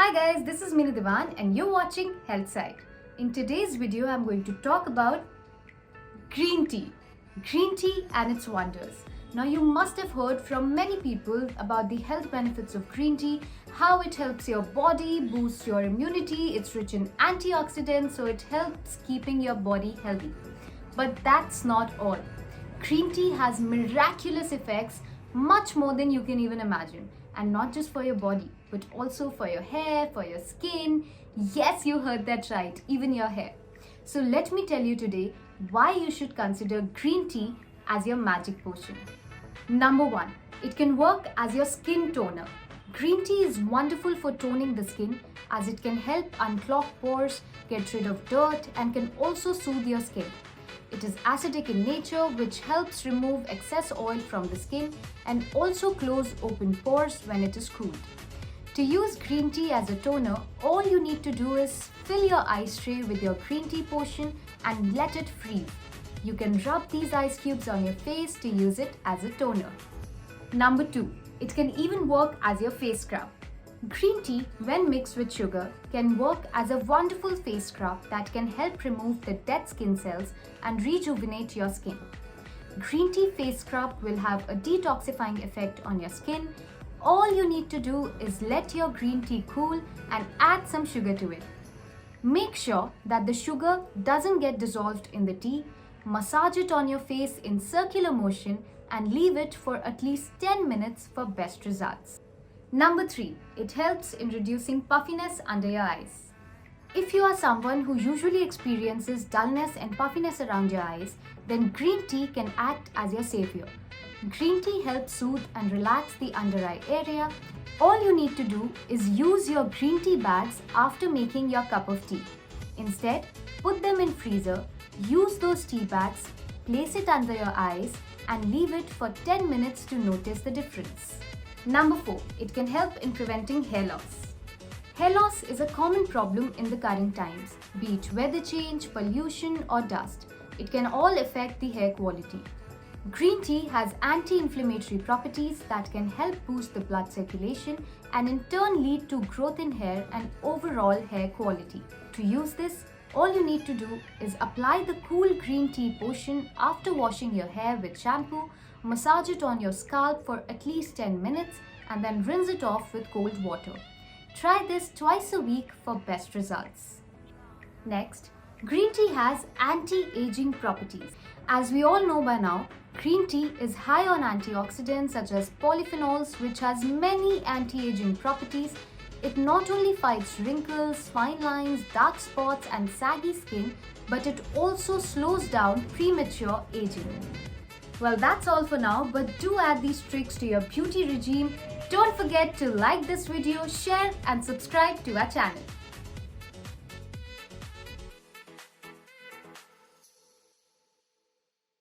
Hi guys, this is Mini Divan and you're watching Health Site. In today's video, I'm going to talk about green tea. Green tea and its wonders. Now you must have heard from many people about the health benefits of green tea, how it helps your body, boosts your immunity, it's rich in antioxidants, so it helps keeping your body healthy. But that's not all. Green tea has miraculous effects, much more than you can even imagine. And not just for your body, but also for your hair, for your skin. Yes, you heard that right, even your hair. So let me tell you today why you should consider green tea as your magic potion. Number 1, it can work as your skin toner. Green tea is wonderful for toning the skin as it can help unclog pores, get rid of dirt, and can also soothe your skin. It is acidic in nature, which helps remove excess oil from the skin and also close open pores when it is cooled. To use green tea as a toner, all you need to do is fill your ice tray with your green tea potion and let it freeze. You can rub these ice cubes on your face to use it as a toner. Number 2, it can even work as your face scrub. Green tea, when mixed with sugar, can work as a wonderful face scrub that can help remove the dead skin cells and rejuvenate your skin. Green tea face scrub will have a detoxifying effect on your skin. All you need to do is let your green tea cool and add some sugar to it. Make sure that the sugar doesn't get dissolved in the tea. Massage it on your face in circular motion and leave it for at least 10 minutes for best results. Number 3, it helps in reducing puffiness under your eyes. If you are someone who usually experiences dullness and puffiness around your eyes, then green tea can act as your savior. Green tea helps soothe and relax the under eye area. All you need to do is use your green tea bags after making your cup of tea. Instead, put them in freezer, use those tea bags, place it under your eyes and leave it for 10 minutes to notice the difference. Number 4, it can help in preventing hair loss. Hair loss is a common problem in the current times, be it weather change, pollution or dust. It can all affect the hair quality. Green tea has anti-inflammatory properties that can help boost the blood circulation and in turn lead to growth in hair and overall hair quality. To use this, all you need to do is apply the cool green tea potion after washing your hair with shampoo, massage it on your scalp for at least 10 minutes and then rinse it off with cold water. Try this twice a week for best results. Next, green tea has anti-aging properties. As we all know by now, green tea is high on antioxidants such as polyphenols, which has many anti-aging properties. It not only fights wrinkles, fine lines, dark spots and saggy skin, but it also slows down premature aging. Well, that's all for now, but do add these tricks to your beauty regime. Don't forget to like this video, share and subscribe to our channel.